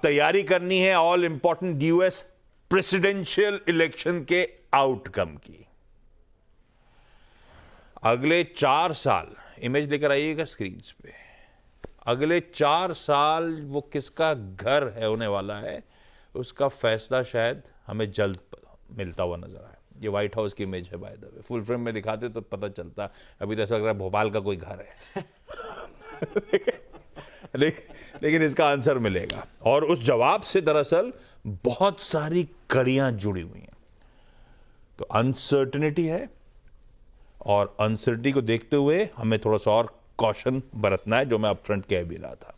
तैयारी करनी है all important US presidential election के आउटकम की। अगले 4 साल, इमेज लेकर आइएगा स्क्रीन पे, अगले 4 साल वो किसका घर है होने वाला है, उसका फैसला शायद हमें जल्द मिलता हुआ नजर आए। ये व्हाइट हाउस की इमेज है, by the way full frame में दिखाते तो पता चलता, अभी तो ऐसा लग रहा है भोपाल का कोई घर है। लेकिन इसका आंसर मिलेगा, और उस जवाब से दरअसल बहुत सारी कड़ियां जुड़ी हुई हैं। तो अनसर्टेनिटी है, और अनसर्टेनिटी को देखते हुए हमें थोड़ा सा और कॉशन बरतना है, जो मैं अपफ्रंट कह भी रहा था।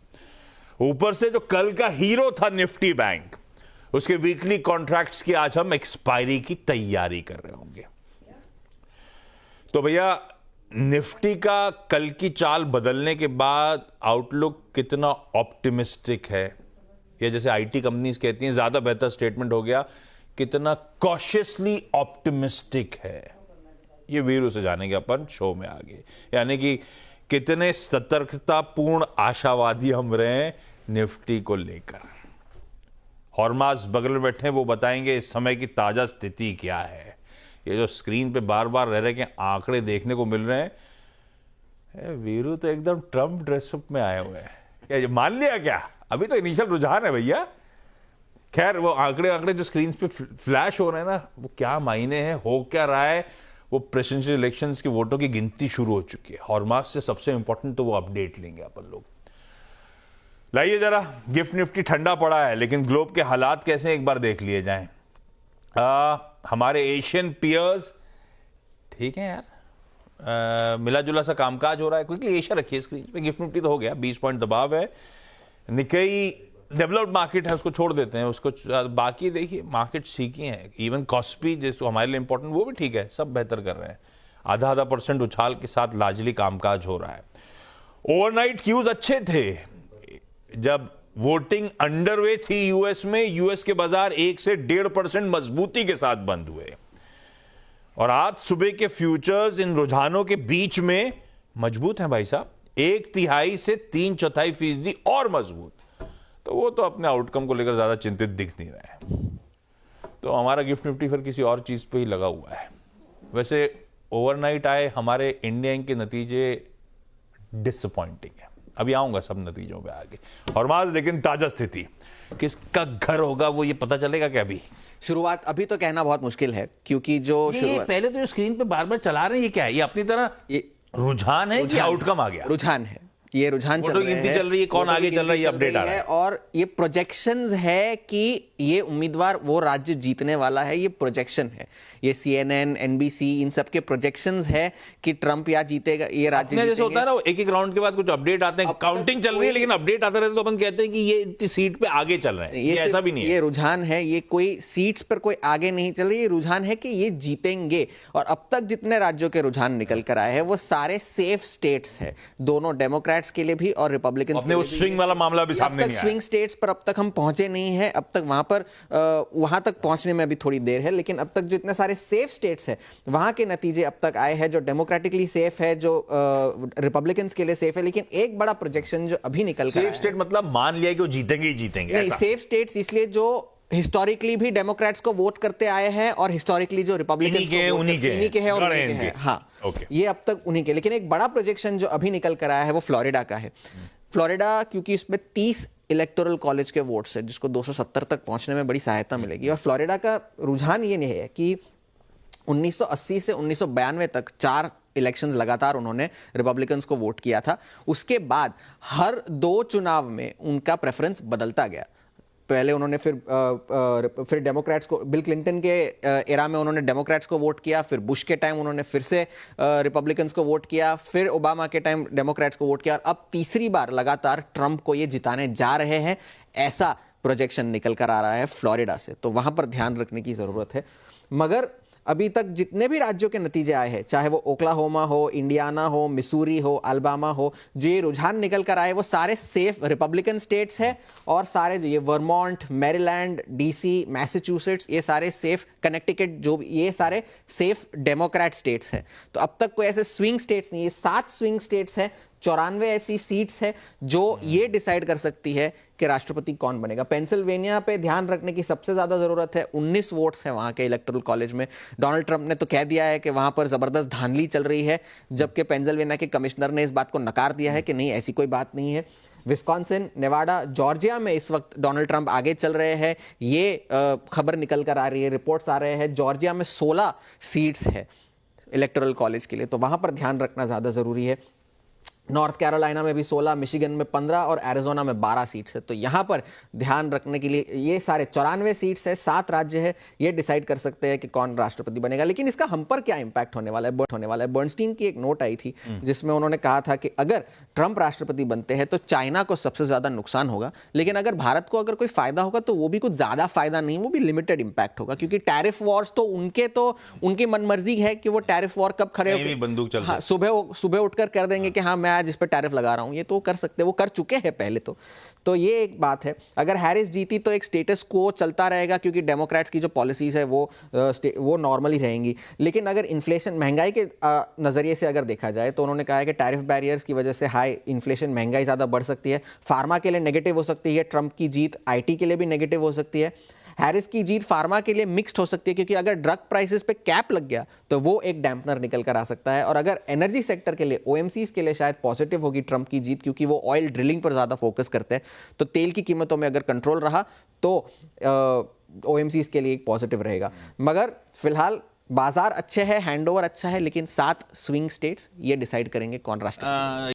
ऊपर से जो कल का हीरो था निफ्टी बैंक, उसके वीकली कॉन्ट्रैक्ट्स की आज हम एक्सपायरी की तैयारी कर रहे होंगे। तो भैया निफ्टी का कल की चाल बदलने के बाद आउटलुक कितना ऑप्टिमिस्टिक है, या जैसे आईटी कंपनीज कहती हैं ज्यादा बेहतर स्टेटमेंट हो गया, कितना कॉशियसली ऑप्टिमिस्टिक है, ये वीरू से जानेंगे अपन शो में आगे। यानी कि कितने सतर्कतापूर्ण आशावादी हम रहे निफ्टी को लेकर। हॉर्मास बगल में बैठे, वो बताएंगे इस समय की ताजा स्थिति क्या है। ये जो स्क्रीन पे बार बार रह रहे कि आंकड़े देखने को मिल रहे हैं, वीरू तो एकदम ट्रम्प ड्रेसअप में आए हुए हैं। क्या मान लिया क्या? अभी तो इनिशियल रुझान है भैया। खैर वो आंकड़े जो स्क्रीन पे फ्लैश हो रहे हैं ना, वो क्या मायने हैं, हो क्या रहा है, वो प्रेसिडेंशियल इलेक्शंस के वोटों की गिनती शुरू हो चुकी है। हॉलमार्क से सबसे इंपॉर्टेंट तो वो अपडेट लेंगे अपन लोग। लाइए जरा, गिफ्ट निफ्टी ठंडा पड़ा है, लेकिन ग्लोब के हालात कैसे एक बार देख लिए जाएं। हमारे एशियन पियर्स ठीक है यार, मिला जुला सा कामकाज हो रहा है। क्विकली एशिया रखिए स्क्रीन पे, गिफ्ट निफ्टी तो हो गया, 20 पॉइंट दबाव है। निकई डेवलप्ड मार्केट है, उसको छोड़ देते हैं, उसको बाकी देखिए मार्केट ठीक ही है। इवन कॉस्पी जिसको हमारे लिए इंपॉर्टेंट, वो भी ठीक है, सब बेहतर कर रहे हैं। आधा % उछाल के साथ लाजली कामकाज हो रहा है। ओवरनाइट क्यूज अच्छे थे, जब वोटिंग अंडरवे थी यूएस में, यूएस के बाजार 1 से 1.5% मजबूती के साथ बंद हुए, और आज सुबह के फ्यूचर्स इन रुझानों के बीच में मजबूत हैं भाई साहब, 1/3 से 3/4% और मजबूत। तो वो तो अपने आउटकम को लेकर ज्यादा चिंतित दिख नहीं रहा है। तो हमारा गिफ्ट निफ्टी फिर किसी और चीज पे ही लगा हुआ है। वैसे ओवरनाइट आए हमारे इंडिया के नतीजे डिसअपॉइंटिंग है, अभी आऊंगा सब नतीजों पे आगे। और माज लेकिन ताजा स्थिति किसका घर होगा वो ये पता चलेगा क्या? अभी शुरुआत अभी तो कहना बहुत मुश्किल है, क्योंकि जो पहले तो जो स्क्रीन पे बार बार चला रहे हैं, ये क्या है? ये अपनी तरह ये रुझान है कि आउटकम आ गया? रुझान है, ये रुझान चल रही है, कौन आगे चल रहा है ये अपडेट आ रहा है, और ये प्रोजेक्शंस है कि ये उम्मीदवार वो राज्य जीतने वाला है। ये प्रोजेक्शन है, ये CNN, NBC इन सब के प्रोजेक्शंस है कि ट्रंप या जीतेगा, ये राज्य जीतेंगे। जैसे होता है ना, एक राउंड के बाद कुछ अपडेट आते हैं, काउंटिंग चल रही है लेकिन अपडेट आता रहता है, तो अपन कहते हैं कि ये इतनी सीट पे आगे चल रहे हैं। ये ऐसा भी नहीं है, ये रुझान है, ये कोई सीट्स पर कोई आगे नहीं चल रही, ये रुझान है कि ये जीतेंगे। और अब तक जितने राज्यों के रुझान निकल कर आए हैं वो सारे सेफ स्टेट्स है, दोनों डेमोक्रेट्स के लिए भी और रिपब्लिकन के लिए। स्विंग वाला मामला भी सामने नहीं आया। स्विंग स्टेट्स पर अब तक हम पहुंचे नहीं है, अब तक वहां तक पहुंचने में अभी थोड़ी देर है, लेकिन अब तक जो इतने सारे सेफ स्टेट्स है वहां के नतीजे अब तक आए हैं, जो डेमोक्रेटिकली सेफ है, जो रिपब्लिकन्स के लिए सेफ है। लेकिन एक बड़ा प्रोजेक्शन जो अभी निकल कर सेफ स्टेट मतलब मान लिया कि वो जीतेंगे ही जीतेंगे? नहीं, सेफ स्टेट्स इसलिए जो हिस्टोरिकली भी डेमोक्रेट्स को वोट करते आए हैं, और हिस्टोरिकली जो रिपब्लिकन्स को उन्हीं के हैं और उन्हीं के हैं। हाँ, ये अब तक उन्हीं के। लेकिन एक बड़ा प्रोजेक्शन जो अभी निकल कर आया है वो फ्लोरिडा का है। फ्लोरिडा क्योंकि इसमें 30 इलेक्टोरल कॉलेज के वोट्स है, जिसको 270 तक पहुंचने में बड़ी सहायता मिलेगी। और फ्लोरिडा का रुझान ये नहीं है कि 1980 से 1992 तक 4 इलेक्शंस लगातार उन्होंने रिपब्लिकन्स को वोट किया था। उसके बाद हर 2 चुनाव में उनका प्रेफरेंस बदलता गया। पहले उन्होंने फिर डेमोक्रेट्स को, बिल क्लिंटन के एरा में उन्होंने डेमोक्रेट्स को वोट किया, फिर बुश के टाइम उन्होंने फिर से रिपब्लिकन्स को वोट किया, फिर ओबामा के टाइम डेमोक्रेट्स को वोट किया, और अब तीसरी बार लगातार ट्रंप को ये जिताने जा रहे हैं, ऐसा प्रोजेक्शन निकल कर आ रहा है फ्लोरिडा से। तो वहां पर ध्यान रखने की जरूरत है। मगर अभी तक जितने भी राज्यों के नतीजे आए हैं, चाहे वो ओक्लाहोमा हो, इंडियाना हो, मिसूरी हो, अल्बामा हो, जो ये रुझान निकल कर आए वो सारे सेफ रिपब्लिकन स्टेट्स हैं, और सारे जो ये वर्मोंट, मैरीलैंड, DC, मैसाचुसेट्स, ये सारे सेफ, कनेक्टिकट, जो ये सारे सेफ डेमोक्रेट स्टेट्स हैं। तो अब तक कोई ऐसे स्विंग स्टेट्स नहीं, ये 7 स्विंग स्टेट्स हैं 94 ऐसी सीट्स है जो ये डिसाइड कर सकती है कि राष्ट्रपति कौन बनेगा। पेंसिल्वेनिया पे ध्यान रखने की सबसे ज्यादा जरूरत है, 19 वोट्स है वहां के इलेक्टोरल कॉलेज में। डोनाल्ड ट्रंप ने तो कह दिया है कि वहां पर जबरदस्त धांधली चल रही है, जबकि पेंसिल्वेनिया के कमिश्नर ने इस बात को नकार दिया है कि नहीं, ऐसी कोई बात नहीं है। विस्कॉन्सिन, नेवाडा, जॉर्जिया में इस वक्त डोनाल्ड ट्रंप आगे चल रहे हैं, ये खबर निकल कर आ रही है, रिपोर्ट्स आ रहे हैं। जॉर्जिया में 16 सीट्स है इलेक्टोरल कॉलेज के लिए, तो वहां पर ध्यान रखना ज्यादा जरूरी है। नॉर्थ कैरोलिना में भी 16, मिशिगन में 15 और एरिजोना में 12 सीट्स है। तो यहां पर ध्यान रखने के लिए ये सारे 94 सीट्स है, 7 राज्य है, ये डिसाइड कर सकते हैं कि कौन राष्ट्रपति बनेगा। लेकिन इसका हम पर क्या इंपैक्ट होने वाला है? बर्नस्टीन की एक नोट आई थी जिसमें उन्होंने कहा था कि अगर ट्रंप राष्ट्रपति बनते हैं तो चाइना को सबसे ज्यादा नुकसान होगा, लेकिन अगर भारत को अगर कोई फायदा होगा तो वो भी कुछ ज्यादा फायदा नहीं, वो भी लिमिटेड इंपैक्ट होगा, क्योंकि टैरिफ वॉर्स तो उनकी मनमर्जी है कि वो टैरिफ वॉर कब खड़े होकर बंदूक चल, हाँ, सुबह उठकर कर देंगे कि हाँ मैं जिस पे टैरिफ लगा रहा हूं, ये तो कर सकते हैं, वो कर चुके हैं पहले तो ये एक बात है। अगर हैरिस जीती तो एक स्टेटस को चलता रहेगा, क्योंकि डेमोक्रेट्स की जो पॉलिसीज है वो नॉर्मली रहेंगी। लेकिन अगर इन्फ्लेशन, महंगाई के नजरिए से अगर देखा जाए तो उन्होंने कहा है कि टैरिफ बैरियर्स की वजह से हाई इन्फ्लेशन, महंगाई ज्यादा बढ़ सकती है। फार्मा के लिए नेगेटिव हो सकती है ट्रंप की जीत, आईटी के लिए भी नेगेटिव हो सकती है। हैरिस की जीत फार्मा के लिए मिक्स्ड हो सकती है, क्योंकि अगर ड्रग प्राइसेस पे कैप लग गया तो वो एक डैम्पनर निकल कर आ सकता है। और अगर एनर्जी सेक्टर के लिए, ओएमसीज के लिए शायद पॉजिटिव होगी ट्रंप की जीत, क्योंकि वो ऑयल ड्रिलिंग पर ज्यादा फोकस करते हैं। तो तेल की कीमतों में अगर कंट्रोल रहा तो ओएमसीज के लिए एक पॉजिटिव रहेगा। मगर फिलहाल बाजार अच्छे हैं, हैंडओवर अच्छा है, लेकिन 7 स्विंग स्टेट्स ये डिसाइड करेंगे कौन राष्ट्रपति।